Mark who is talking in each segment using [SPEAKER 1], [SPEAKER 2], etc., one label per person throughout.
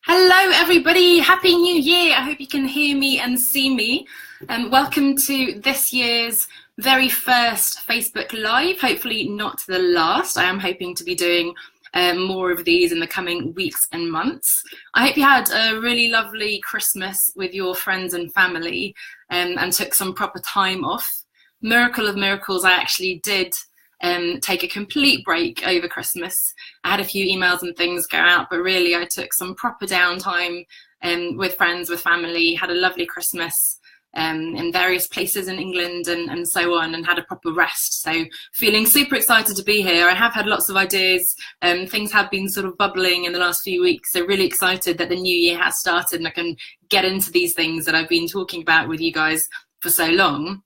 [SPEAKER 1] Hello everybody, Happy New Year. I hope you can hear me and see me. Welcome to this year's very first Facebook Live, hopefully not the last. I am hoping to be doing more of these in the coming weeks and months. I hope you had a really lovely Christmas with your friends and family and took some proper time off. Miracle of miracles, I actually did take a complete break over Christmas. I had a few emails and things go out, but really I took some proper downtime with friends, with family, had a lovely Christmas in various places in England and so on, and had a proper rest. So feeling super excited to be here. I have had lots of ideas. Things have been sort of bubbling in the last few weeks. So really excited that the new year has started and I can get into these things that I've been talking about with you guys for so long.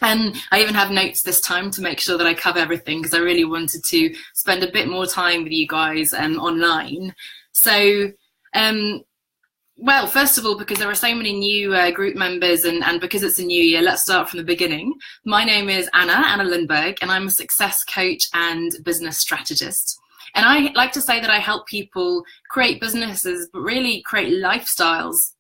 [SPEAKER 1] And I even have notes this time to make sure that I cover everything because I really wanted to spend a bit more time with you guys online. So, well, first of all, because there are so many new group members and because it's a new year, let's start from the beginning. My name is Anna Lundberg, and I'm a success coach and business strategist. And I like to say that I help people create businesses, but really create lifestyles,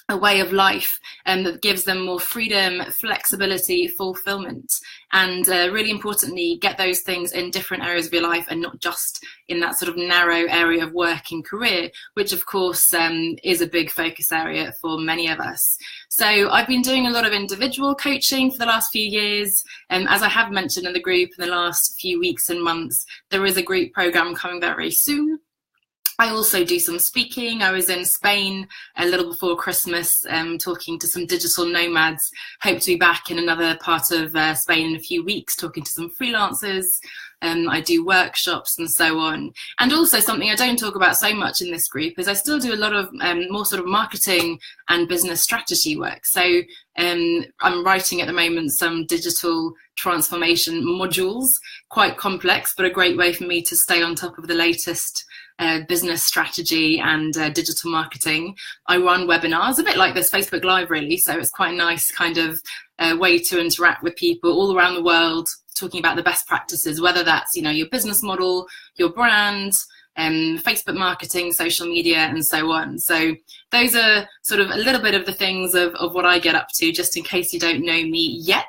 [SPEAKER 1] a way of life that gives them more freedom, flexibility, fulfilment, and really importantly, get those things in different areas of your life and not just in that sort of narrow area of work and career, which of course is a big focus area for many of us. So I've been doing a lot of individual coaching for the last few years. As I have mentioned in the group in the last few weeks and months, there is a group program coming very soon. I also do some speaking. I was in Spain a little before Christmas talking to some digital nomads. Hope to be back in another part of Spain in a few weeks talking to some freelancers. I do workshops and so on. And also something I don't talk about so much in this group is I still do a lot of more sort of marketing and business strategy work. So I'm writing at the moment some digital transformation modules, quite complex, but a great way for me to stay on top of the latest business strategy and digital marketing. I run webinars, a bit like this Facebook Live really, so it's quite a nice kind of way to interact with people all around the world, talking about the best practices, whether that's, you know, your business model, your brand, Facebook marketing, social media, and so on. So those are sort of a little bit of the things of what I get up to, just in case you don't know me yet.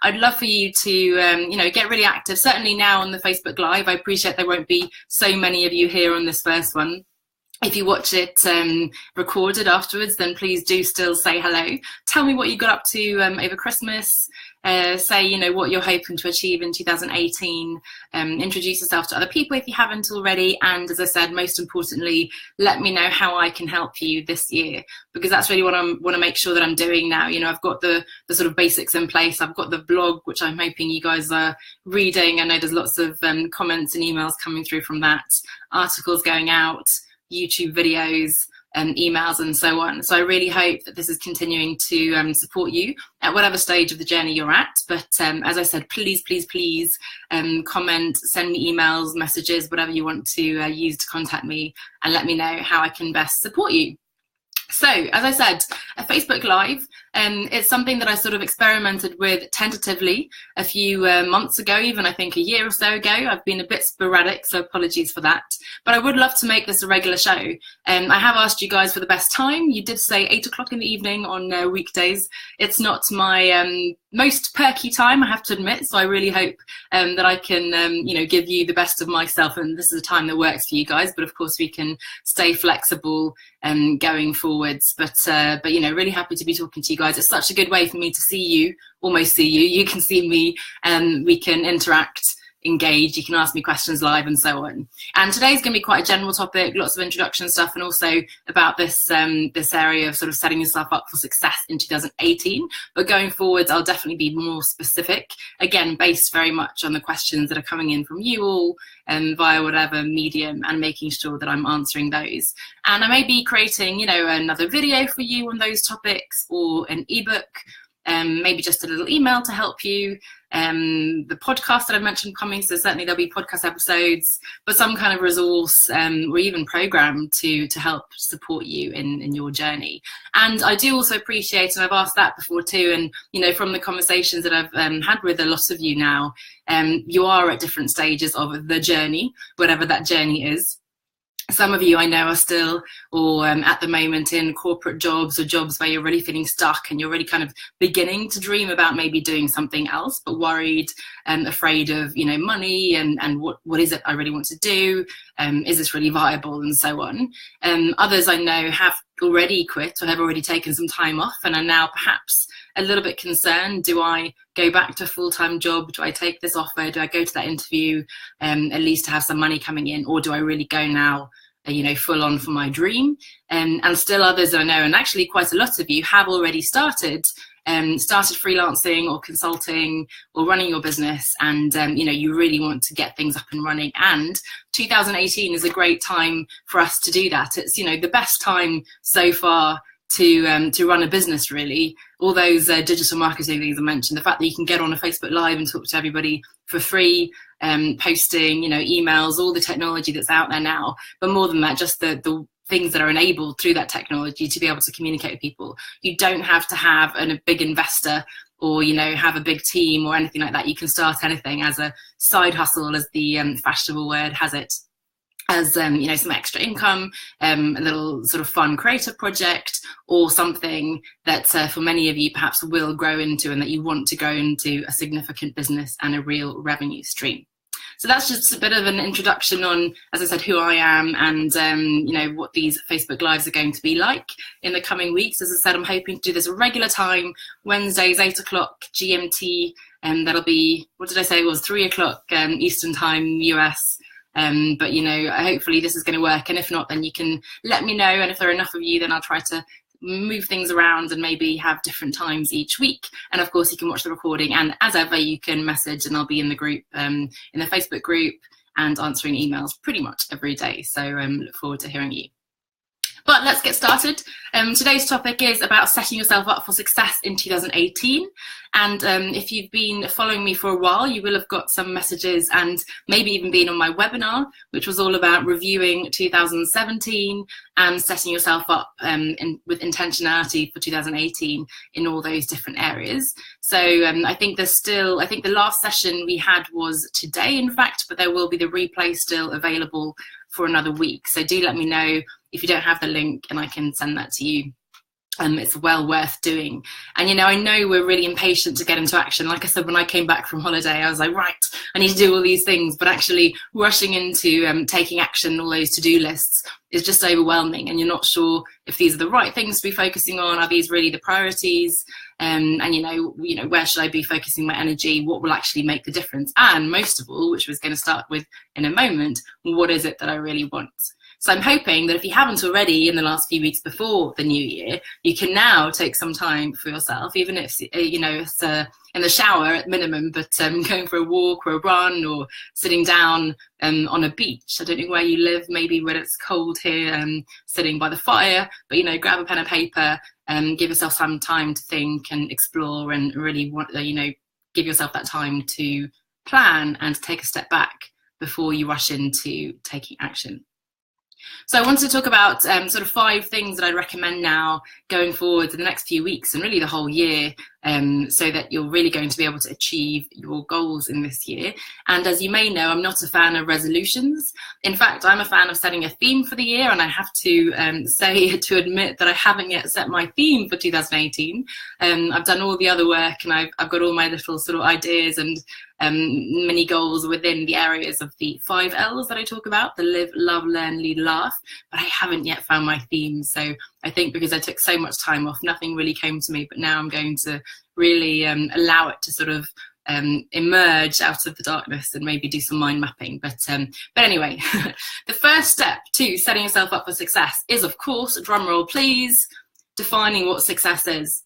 [SPEAKER 1] I'd love for you to, you know, get really active. Certainly now on the Facebook Live. I appreciate there won't be so many of you here on this first one. If you watch it recorded afterwards, then please do still say hello. Tell me what you got up to over Christmas. Say, you know, what you're hoping to achieve in 2018. Introduce yourself to other people if you haven't already. And as I said, most importantly, let me know how I can help you this year, because that's really what I want to make sure that I'm doing now. You know, I've got the sort of basics in place. I've got the blog, which I'm hoping you guys are reading. I know there's lots of comments and emails coming through from that, articles going out, YouTube videos, emails and so on. So I really hope that this is continuing to support you at whatever stage of the journey you're at. But as I said, please comment, send me emails, messages, whatever you want to use to contact me, and let me know how I can best support you. So, as I said, a Facebook Live, it's something that I sort of experimented with tentatively a few months ago, even I think a year or so ago. I've been a bit sporadic, so apologies for that. But I would love to make this a regular show. I have asked you guys for the best time. You did say 8 o'clock in the evening on weekdays. It's not my most perky time, I have to admit, so I really hope that I can you know, give you the best of myself, and this is a time that works for you guys. But of course we can stay flexible going forwards, but you know, really happy to be talking to you guys. It's such a good way for me to see you, almost see you, you can see me, and we can interact, engage, you can ask me questions live and so on. And today's going to be quite a general topic, lots of introduction stuff, and also about this this area of sort of setting yourself up for success in 2018. But going forwards, I'll definitely be more specific, again based very much on the questions that are coming in from you all via whatever medium, and making sure that I'm answering those. And I may be creating, you know, another video for you on those topics, or an ebook, maybe just a little email to help you. The podcast that I mentioned coming, so certainly there'll be podcast episodes, but some kind of resource or even program to help support you in your journey. And I do also appreciate, and I've asked that before too, and you know, from the conversations that I've had with a lot of you now, you are at different stages of the journey, whatever that journey is. Some of you I know are still, or at the moment, in corporate jobs or jobs where you're really feeling stuck and you're really kind of beginning to dream about maybe doing something else, but worried and afraid of, money and what is it I really want to do? Is this really viable, and so on. Others I know have already quit or have already taken some time off and are now perhaps a little bit concerned. Do I go back to a full-time job? Do I take this offer? Do I go to that interview at least to have some money coming in? Or do I really go now, full on for my dream? And still others I know, and actually quite a lot of you have already started freelancing or consulting or running your business, and you really want to get things up and running. And 2018 is a great time for us to do that. It's the best time so far to run a business, really. All those digital marketing things I mentioned, the fact that you can get on a Facebook Live and talk to everybody for free, posting, emails, all the technology that's out there now. But more than that, just the things that are enabled through that technology to be able to communicate with people. You don't have to have a big investor or, have a big team or anything like that. You can start anything as a side hustle, as the fashionable word has it, as some extra income, a little sort of fun creative project, or something that for many of you perhaps will grow into, and that you want to grow into a significant business and a real revenue stream. So that's just a bit of an introduction on, as I said, who I am and what these Facebook Lives are going to be like in the coming weeks. As I said, I'm hoping to do this a regular time, Wednesdays 8 o'clock GMT, and that'll be, what did I say, it was 3 o'clock Eastern time US. But hopefully this is going to work, and if not, then you can let me know, and if there are enough of you, then I'll try to move things around and maybe have different times each week. And of course you can watch the recording, and as ever you can message, and I'll be in the group, in the Facebook group, and answering emails pretty much every day. So look forward to hearing you. But let's get started. Today's topic is about setting yourself up for success in 2018. And if you've been following me for a while, you will have got some messages and maybe even been on my webinar, which was all about reviewing 2017 and setting yourself up with intentionality for 2018 in all those different areas. So I think the last session we had was today, in fact, but there will be the replay still available for another week. So do let me know if you don't have the link, and I can send that to you. It's well worth doing. And I know we're really impatient to get into action. Like I said, when I came back from holiday, I was like, right, I need to do all these things, but actually rushing into taking action, all those to-do lists, is just overwhelming, and you're not sure if these are the right things to be focusing on. Are these really the priorities? And where should I be focusing my energy? What will actually make the difference? And most of all, which we're going to start with in a moment, what is it that I really want? So I'm hoping that if you haven't already in the last few weeks before the new year, you can now take some time for yourself, even if it's in the shower at minimum, but going for a walk or a run, or sitting down on a beach. I don't know where you live, maybe when it's cold here, sitting by the fire, but grab a pen and paper and give yourself some time to think and explore, and really give yourself that time to plan and to take a step back before you rush into taking action. So I wanted to talk about sort of 5 things that I recommend now going forward in the next few weeks and really the whole year, so that you're really going to be able to achieve your goals in this year. And as you may know, I'm not a fan of resolutions. In fact, I'm a fan of setting a theme for the year, and I have to admit that I haven't yet set my theme for 2018. I've done all the other work, and I've got all my little sort of ideas and many goals within the areas of the 5 L's that I talk about: the live, love, learn, lead, laugh. But I haven't yet found my theme. So I think because I took so much time off, nothing really came to me. But now I'm going to really allow it to sort of emerge out of the darkness and maybe do some mind mapping. But anyway, the first step to setting yourself up for success is, of course, drumroll please, defining what success is.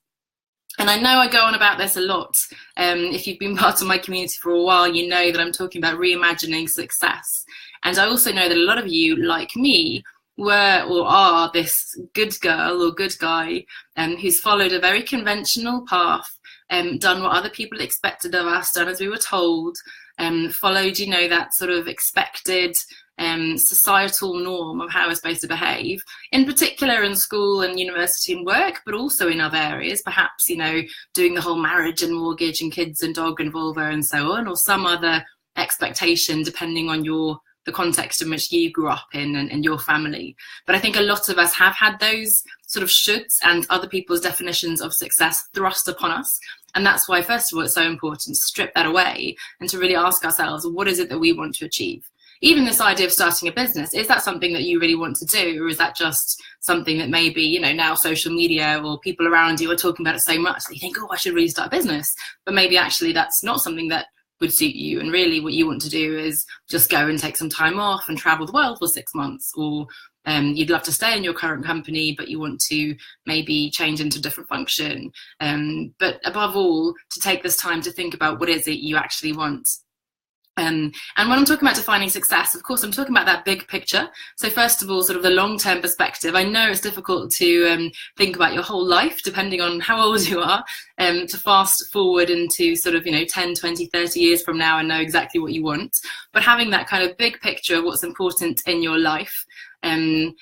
[SPEAKER 1] And I know I go on about this a lot. If you've been part of my community for a while, you know that I'm talking about reimagining success. And I also know that a lot of you, like me, were or are this good girl or good guy who's followed a very conventional path, done what other people expected of us, done as we were told, followed, that sort of expected societal norm of how we're supposed to behave, in particular in school and university and work, but also in other areas, perhaps, doing the whole marriage and mortgage and kids and dog and vulva and so on, or some other expectation depending on the context in which you grew up in and your family. But I think a lot of us have had those sort of shoulds and other people's definitions of success thrust upon us. And that's why, first of all, it's so important to strip that away and to really ask ourselves, what is it that we want to achieve? Even this idea of starting a business, is that something that you really want to do? Or is that just something that maybe, you know, now social media or people around you are talking about it so much that you think, oh, I should really start a business. But maybe actually that's not something that would suit you. And really what you want to do is just go and take some time off and travel the world for 6 months. Or you'd love to stay in your current company, but you want to maybe change into a different function. But above all, to take this time to think about what is it you actually want. And when I'm talking about defining success, of course, I'm talking about that big picture. So first of all, sort of the long-term perspective. I know it's difficult to think about your whole life, depending on how old you are, to fast forward into sort of, 10, 20, 30 years from now and know exactly what you want. But having that kind of big picture of what's important in your life, on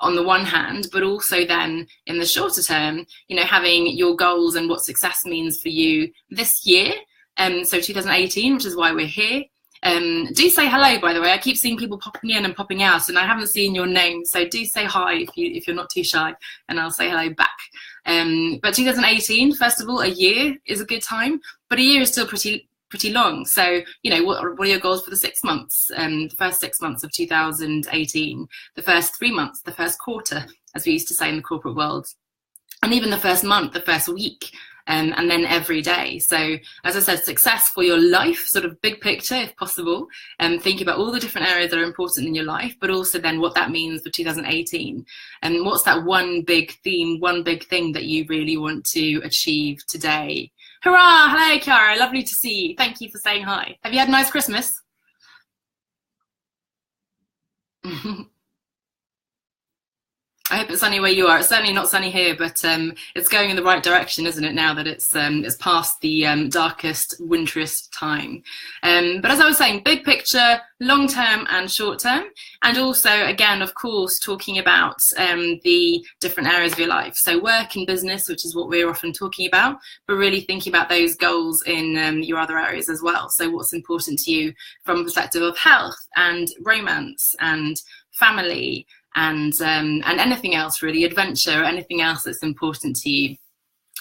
[SPEAKER 1] the one hand, but also then in the shorter term, having your goals and what success means for you this year. So 2018, which is why we're here. Do say hello, by the way. I keep seeing people popping in and popping out, and I haven't seen your name, so do say hi if you're not too shy, and I'll say hello back. But 2018, first of all, a year is a good time, but a year is still pretty long. So, what are your goals for the 6 months? The first 6 months of 2018, the first 3 months, the first quarter, as we used to say in the corporate world, and even the first month, the first week. And then every day. So as I said, success for your life, sort of big picture if possible, and think about all the different areas that are important in your life, but also then what that means for 2018. And what's that one big theme, one big thing that you really want to achieve today? Hurrah! Hello, Chiara. Lovely to see you. Thank you for saying hi. Have you had a nice Christmas? I hope it's sunny where you are. It's certainly not sunny here, but it's going in the right direction, isn't it, now that it's past the darkest, winteriest time. But as I was saying, big picture, long term and short term, and also, again, of course, talking about the different areas of your life. So work and business, which is what we're often talking about, but really thinking about those goals in your other areas as well. So what's important to you from a perspective of health and romance and family, and anything else really, adventure, anything else that's important to you.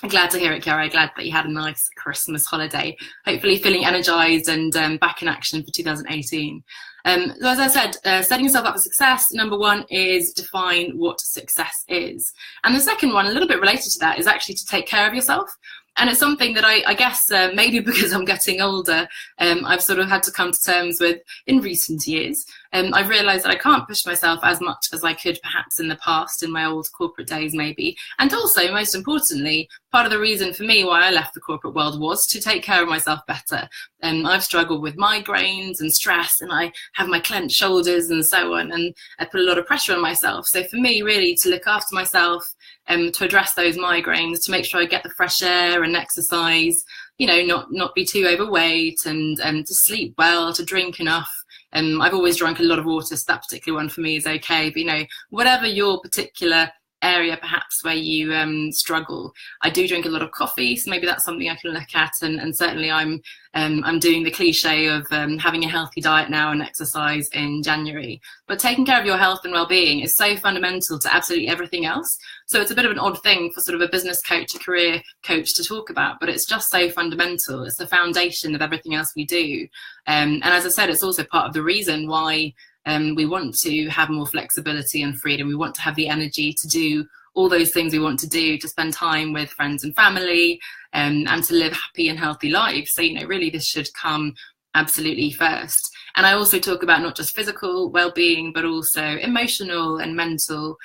[SPEAKER 1] I'm glad to hear it, Chiara. Glad that you had a nice Christmas holiday. Hopefully feeling energized and back in action for 2018. So as I said, setting yourself up for success, number one is define what success is. And the second one, a little bit related to that, is actually to take care of yourself. And it's something that I guess maybe because I'm getting older, I've sort of had to come to terms with in recent years. I've realised that I can't push myself as much as I could perhaps in the past, in my old corporate days maybe. And also, most importantly, part of the reason for me why I left the corporate world was to take care of myself better. I've struggled with migraines and stress, and I have my clenched shoulders and so on, and I put a lot of pressure on myself. So for me, really, to look after myself, to address those migraines, to make sure I get the fresh air and exercise, not be too overweight, and to sleep well, to drink enough. I've always drunk a lot of water, so that particular one for me is okay. But whatever your particular area perhaps where you struggle, I do drink a lot of coffee, so maybe that's something I can look at. And certainly I'm doing the cliche of having a healthy diet now and exercise in January. But taking care of your health and well-being is so fundamental to absolutely everything else. So it's a bit of an odd thing for sort of a business coach, a career coach to talk about, but it's just so fundamental. It's the foundation of everything else we do. And as I said, it's also part of the reason why we want to have more flexibility and freedom. We want to have the energy to do all those things we want to do, to spend time with friends and family, and to live happy and healthy lives. So, really this should come absolutely first. And I also talk about not just physical well-being, but also emotional and mental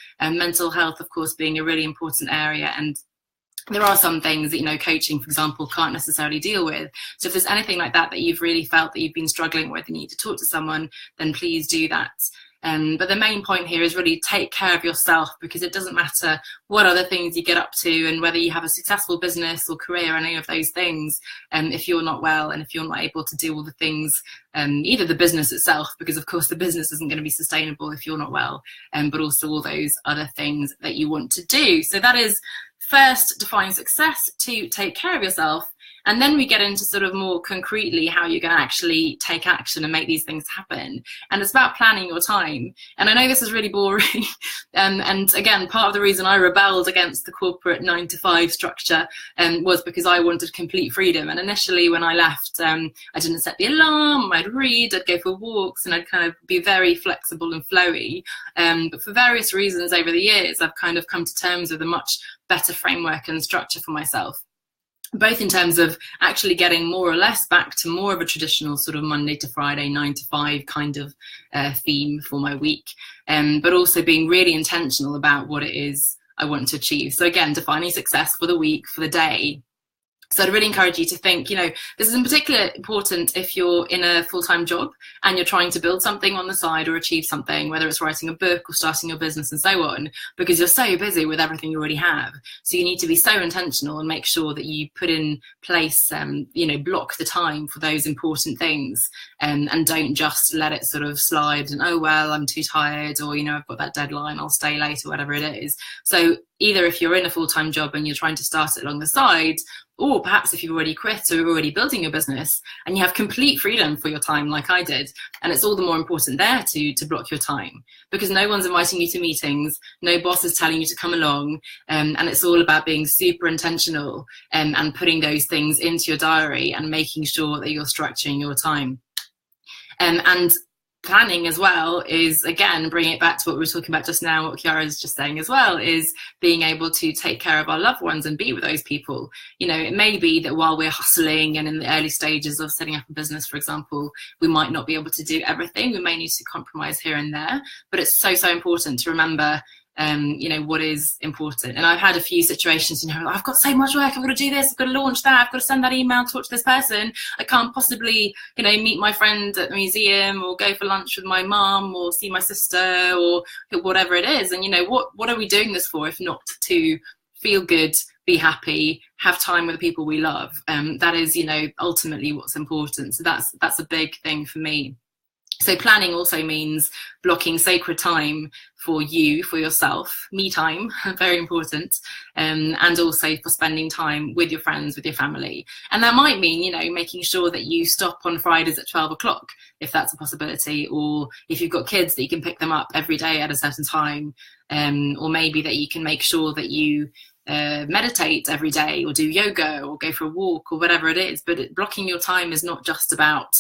[SPEAKER 1] health, of course, being a really important area. And there are some things that, coaching, for example, can't necessarily deal with. So if there's anything like that you've really felt that you've been struggling with and you need to talk to someone, then please do that. But the main point here is really take care of yourself, because it doesn't matter what other things you get up to and whether you have a successful business or career, any of those things, if you're not well and if you're not able to do all the things, either the business itself, because of course the business isn't going to be sustainable if you're not well, but also all those other things that you want to do. So that is first, define success. 2, take care of yourself. And then we get into sort of more concretely how you're going to actually take action and make these things happen. And it's about planning your time. And I know this is really boring. And again, part of the reason I rebelled against the corporate 9-to-5 structure was because I wanted complete freedom. And initially when I left, I didn't set the alarm, I'd read, I'd go for walks, and I'd kind of be very flexible and flowy. But for various reasons over the years, I've kind of come to terms with a much better framework and structure for myself, both in terms of actually getting more or less back to more of a traditional sort of Monday to Friday, 9-to-5 kind of theme for my week, but also being really intentional about what it is I want to achieve. So again, defining success for the week, for the day. So I'd really encourage you to think, you know, this is in particular important if you're in a full-time job and you're trying to build something on the side or achieve something, whether it's writing a book or starting your business and so on, because you're so busy with everything you already have. So you need to be so intentional and make sure that you put in place, you know, block the time for those important things, and don't just let it sort of slide and, oh, well, I'm too tired, or, you know, I've got that deadline, I'll stay late, or whatever it is. So either if you're in a full-time job and you're trying to start it along the side, or perhaps if you've already quit or you're already building your business and you have complete freedom for your time like I did, and it's all the more important there to block your time, because no one's inviting you to meetings, no boss is telling you to come along, and it's all about being super intentional and putting those things into your diary and making sure that you're structuring your time. And planning as well is, again, bringing it back to what we were talking about just now, what Chiara is just saying as well, is being able to take care of our loved ones and be with those people. You know, it may be that while we're hustling and in the early stages of setting up a business, for example, we might not be able to do everything. We may need to compromise here and there, but it's so, so important to remember you know, what is important. And I've had a few situations, you know, I've got so much work, I've got to do this, I've got to launch that, I've got to send that email, talk to this person, I can't possibly, you know, meet my friend at the museum or go for lunch with my mum or see my sister or whatever it is. And, you know, what are we doing this for if not to feel good, be happy, have time with the people we love? That is, you know, ultimately what's important. So that's a big thing for me. So planning also means blocking sacred time for you, for yourself, me time, very important, and also for spending time with your friends, with your family. And that might mean, you know, making sure that you stop on Fridays at 12 o'clock, if that's a possibility, or if you've got kids that you can pick them up every day at a certain time, or maybe that you can make sure that you meditate every day or do yoga or go for a walk or whatever it is. But blocking your time is not just about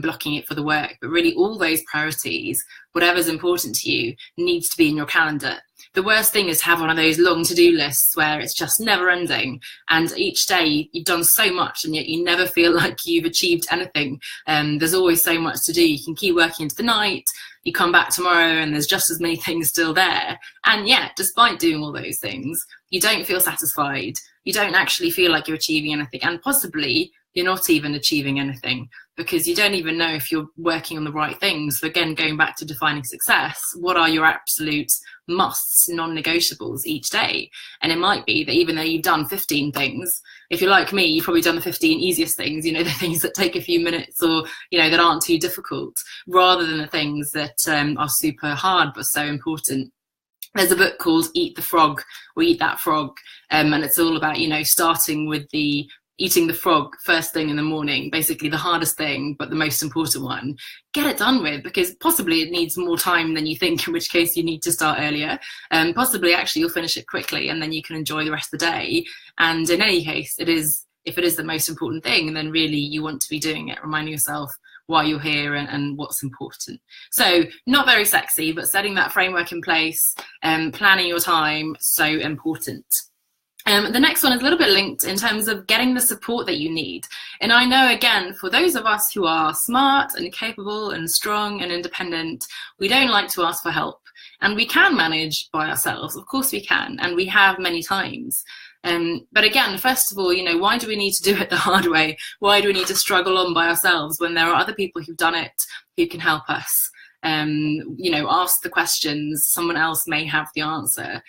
[SPEAKER 1] blocking it for the work, but really all those priorities, whatever's important to you, needs to be in your calendar. The worst thing is to have one of those long to-do lists where it's just never ending, and each day you've done so much and yet you never feel like you've achieved anything. There's always so much to do. You can keep working into the night, you come back tomorrow and there's just as many things still there, and yet despite doing all those things, you don't feel satisfied, you don't actually feel like you're achieving anything, and possibly you're not even achieving anything because you don't even know if you're working on the right things. So again, going back to defining success, what are your absolute musts, non-negotiables each day? And it might be that even though you've done 15 things, if you're like me, you've probably done the 15 easiest things, you know, the things that take a few minutes or, you know, that aren't too difficult, rather than the things that are super hard but so important. There's a book called Eat the Frog or Eat That Frog, and it's all about, you know, starting with eating the frog first thing in the morning, basically the hardest thing, but the most important one. Get it done with, because possibly it needs more time than you think, in which case you need to start earlier. Possibly actually you'll finish it quickly and then you can enjoy the rest of the day. And in any case, if it is the most important thing, then really you want to be doing it, reminding yourself why you're here and what's important. So not very sexy, but setting that framework in place, planning your time, so important. The next one is a little bit linked in terms of getting the support that you need. And I know, again, for those of us who are smart and capable and strong and independent, we don't like to ask for help. And we can manage by ourselves. Of course we can. And we have many times. But again, first of all, you know, why do we need to do it the hard way? Why do we need to struggle on by ourselves when there are other people who've done it who can help us? You know, ask the questions. Someone else may have the answer.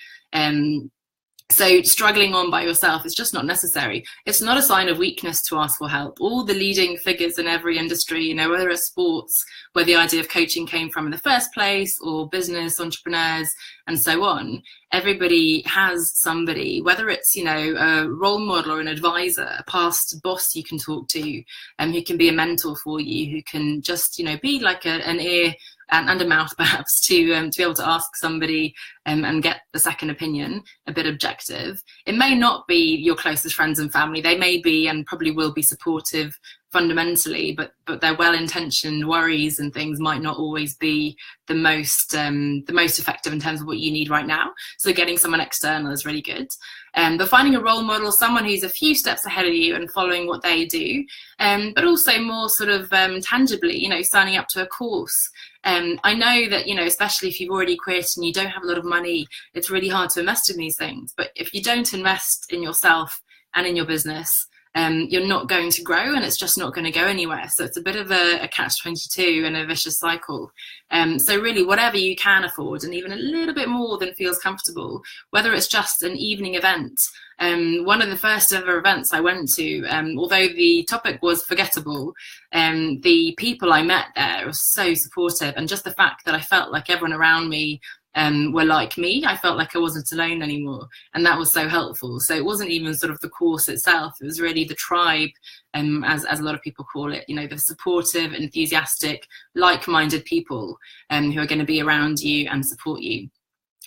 [SPEAKER 1] So struggling on by yourself is just not necessary. It's not a sign of weakness to ask for help. All the leading figures in every industry, you know, whether it's sports, where the idea of coaching came from in the first place, or business entrepreneurs and so on, everybody has somebody, whether it's, you know, a role model or an advisor, a past boss you can talk to, who can be a mentor for you, who can just, you know, be like an ear and a mouth perhaps to be able to ask somebody and get the second opinion, a bit objective. It may not be your closest friends and family. They may be and probably will be supportive fundamentally, but their well-intentioned worries and things might not always be the most effective in terms of what you need right now. So getting someone external is really good. But finding a role model, someone who's a few steps ahead of you and following what they do, but also more sort of tangibly, you know, signing up to a course. I know that, you know, especially if you've already quit and you don't have a lot of money, it's really hard to invest in these things. But if you don't invest in yourself and in your business, you're not going to grow, and it's just not going to go anywhere. So it's a bit of a catch-22 and a vicious cycle. So really, whatever you can afford, and even a little bit more than feels comfortable, whether it's just an evening event. One of the first ever events I went to, although the topic was forgettable, the people I met there were so supportive, and just the fact that I felt like everyone around me were like me. I felt like I wasn't alone anymore, and that was so helpful. So it wasn't even sort of the course itself, it was really the tribe, as a lot of people call it, you know, the supportive, enthusiastic, like-minded people who are going to be around you and support you.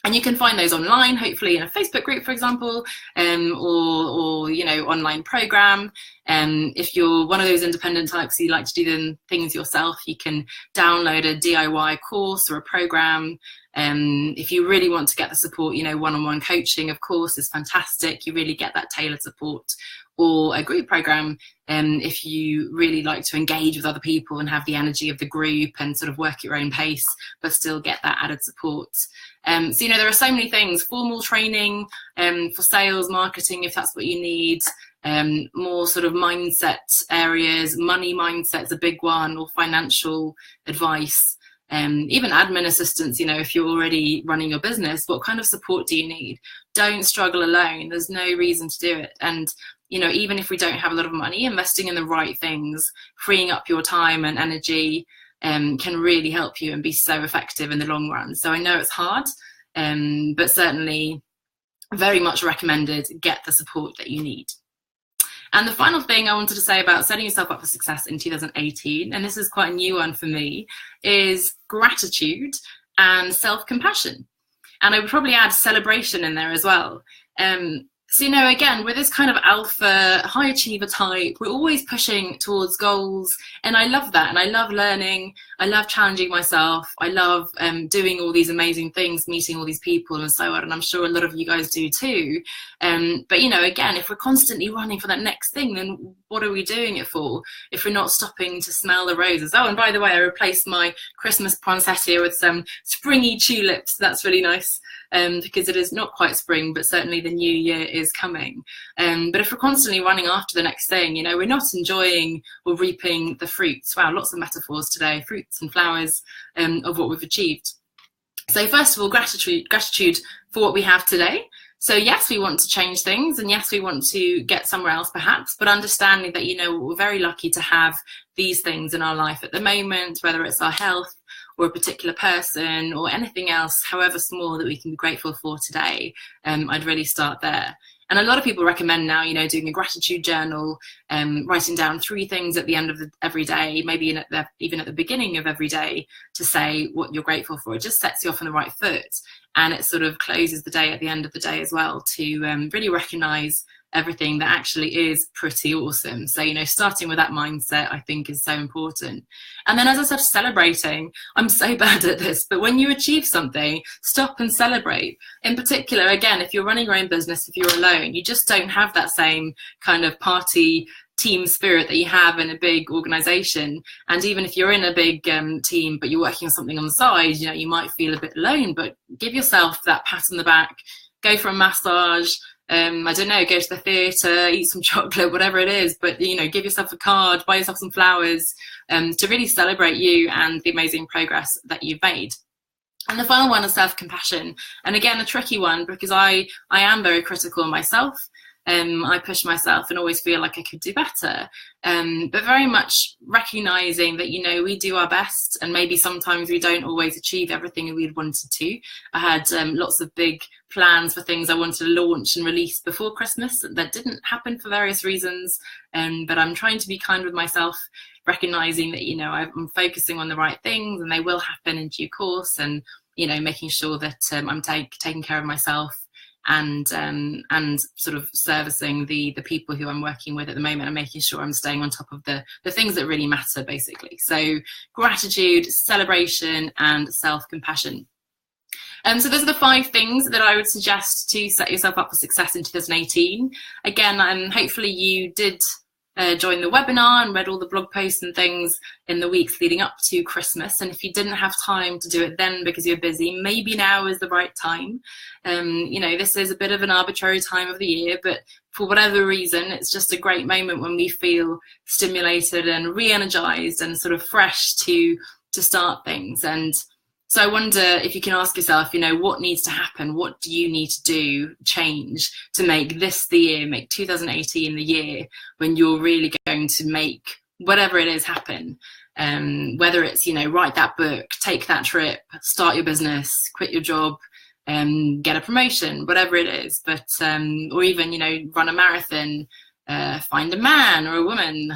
[SPEAKER 1] And you can find those online, hopefully in a Facebook group, for example, or you know, online program. If you're one of those independent types who like to do things yourself, you can download a DIY course or a program. If you really want to get the support, you know, one-on-one coaching, of course, is fantastic. You really get that tailored support. Or a group program, if you really like to engage with other people and have the energy of the group and sort of work at your own pace, but still get that added support. So, you know, there are so many things, formal training for sales, marketing, if that's what you need, more sort of mindset areas, money mindset's a big one, or financial advice. Even admin assistance, you know, if you're already running your business, what kind of support do you need? Don't struggle alone. There's no reason to do it. And, you know, even if we don't have a lot of money, investing in the right things, freeing up your time and energy can really help you and be so effective in the long run. So I know it's hard, but certainly very much recommended. Get the support that you need. And the final thing I wanted to say about setting yourself up for success in 2018, and this is quite a new one for me, is gratitude and self-compassion. And I would probably add celebration in there as well. So, you know, again, with this kind of alpha, high achiever type, we're always pushing towards goals. And I love that. And I love learning. I love challenging myself. I love doing all these amazing things, meeting all these people and so on. And I'm sure a lot of you guys do too. But, you know, again, if we're constantly running for that next thing, then what are we doing it for if we're not stopping to smell the roses? Oh, and by the way, I replaced my Christmas poinsettia with some springy tulips. That's really nice. Because it is not quite spring, but certainly the new year is coming. But if we're constantly running after the next thing, you know, we're not enjoying or reaping the fruits. Wow, lots of metaphors today, fruits and flowers of what we've achieved. So first of all, gratitude for what we have today. So yes, we want to change things, and yes, we want to get somewhere else perhaps, but understanding that, you know, we're very lucky to have these things in our life at the moment, whether it's our health or a particular person or anything else, however small, that we can be grateful for today. I'd really start there. And a lot of people recommend now, you know, doing a gratitude journal, writing down 3 things at the end of every day, maybe even at the beginning of every day, to say what you're grateful for. It just sets you off on the right foot. And it sort of closes the day at the end of the day as well, to really recognize everything that actually is pretty awesome. So, you know, starting with that mindset, I think, is so important. And then, as I said, celebrating. I'm so bad at this, but when you achieve something, stop and celebrate. In particular, again, if you're running your own business, if you're alone, you just don't have that same kind of party team spirit that you have in a big organization. And even if you're in a big team, but you're working on something on the side, you know, you might feel a bit alone, but give yourself that pat on the back, go for a massage, I don't know, go to the theatre, eat some chocolate, whatever it is, but, you know, give yourself a card, buy yourself some flowers, to really celebrate you and the amazing progress that you've made. And the final one is self-compassion. And again, a tricky one, because I am very critical of myself. I push myself and always feel like I could do better. But very much recognizing that, you know, we do our best, and maybe sometimes we don't always achieve everything we'd wanted to. I had lots of big plans for things I wanted to launch and release before Christmas that didn't happen for various reasons. But I'm trying to be kind with myself, recognizing that, you know, I'm focusing on the right things and they will happen in due course, and, you know, making sure that I'm taking care of myself, and sort of servicing the people who I'm working with at the moment, and making sure I'm staying on top of the things that really matter, basically. So gratitude, celebration, and self-compassion. So those are the 5 things that I would suggest to set yourself up for success in 2018. Again, hopefully you did join the webinar and read all the blog posts and things in the weeks leading up to Christmas. And if you didn't have time to do it then because you're busy, maybe now is the right time. You know, this is a bit of an arbitrary time of the year, but for whatever reason, it's just a great moment when we feel stimulated and re-energized and sort of fresh to start things. And so I wonder if you can ask yourself, you know, what needs to happen? What do you need to do, change, to make this the year, make 2018 the year when you're really going to make whatever it is happen? Whether it's, you know, write that book, take that trip, start your business, quit your job, get a promotion, whatever it is. But or even, you know, run a marathon, find a man or a woman.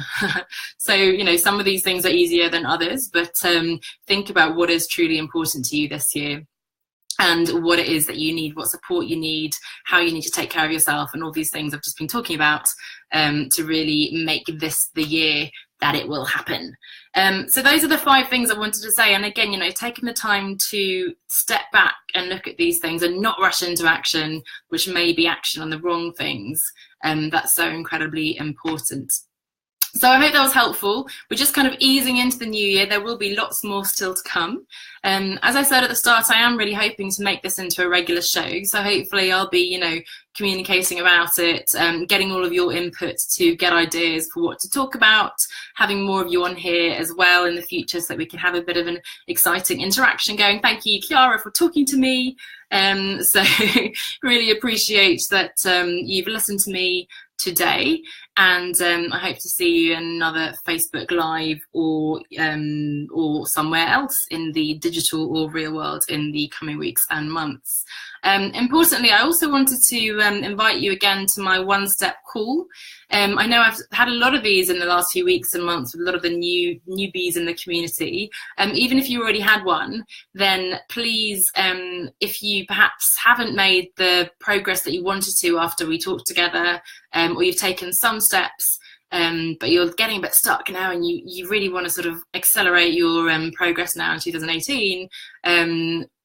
[SPEAKER 1] So, you know, some of these things are easier than others, but think about what is truly important to you this year, and what it is that you need, what support you need, how you need to take care of yourself, and all these things I've just been talking about, to really make this the year that it will happen. So those are the 5 things I wanted to say. And again, you know, taking the time to step back and look at these things and not rush into action, which may be action on the wrong things. That's so incredibly important. So I hope that was helpful. We're just kind of easing into the new year. There will be lots more still to come. As I said at the start, I am really hoping to make this into a regular show. So hopefully I'll be, you know, communicating about it, getting all of your input to get ideas for what to talk about, having more of you on here as well in the future so that we can have a bit of an exciting interaction going. Thank you, Chiara, for talking to me. So really appreciate that you've listened to me today, and I hope to see you in another Facebook Live or somewhere else in the digital or real world in the coming weeks and months. Importantly, I also wanted to invite you again to my one-step call. I know I've had a lot of these in the last few weeks and months with a lot of the newbies in the community. Even if you already had one, then please, if you perhaps haven't made the progress that you wanted to after we talked together, or you've taken some steps, but you're getting a bit stuck now and you really want to sort of accelerate your progress now in 2018,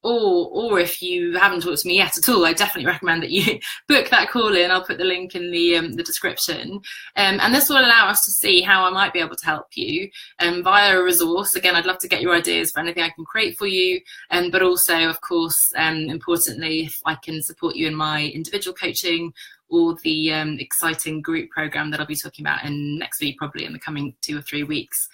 [SPEAKER 1] or if you haven't talked to me yet at all, I definitely recommend that you book that call in. I'll put the link in the description. And this will allow us to see how I might be able to help you via a resource. Again, I'd love to get your ideas for anything I can create for you, but also, of course, importantly, if I can support you in my individual coaching or the exciting group program that I'll be talking about in next week, probably in the coming 2 or 3 weeks.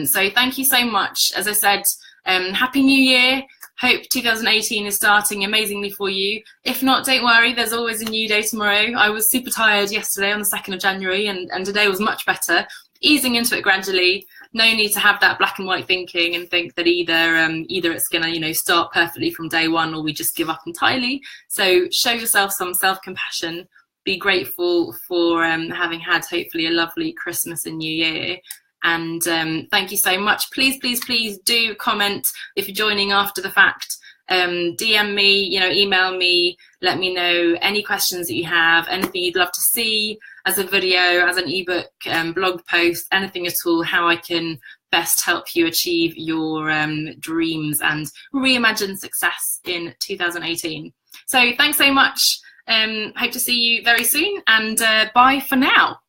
[SPEAKER 1] So thank you so much. As I said, Happy New Year. Hope 2018 is starting amazingly for you. If not, don't worry, there's always a new day tomorrow. I was super tired yesterday on the 2nd of January, and today was much better. Easing into it gradually. No need to have that black and white thinking and think that either it's gonna, you know, start perfectly from day one, or we just give up entirely. So show yourself some self-compassion. Be grateful for having had hopefully a lovely Christmas and New Year. And thank you so much. Please do comment if you're joining after the fact. DM me, you know, email me, let me know any questions that you have, anything you'd love to see as a video, as an ebook, blog post, anything at all, how I can best help you achieve your dreams and reimagine success in 2018. So thanks so much. Hope to see you very soon, and bye for now.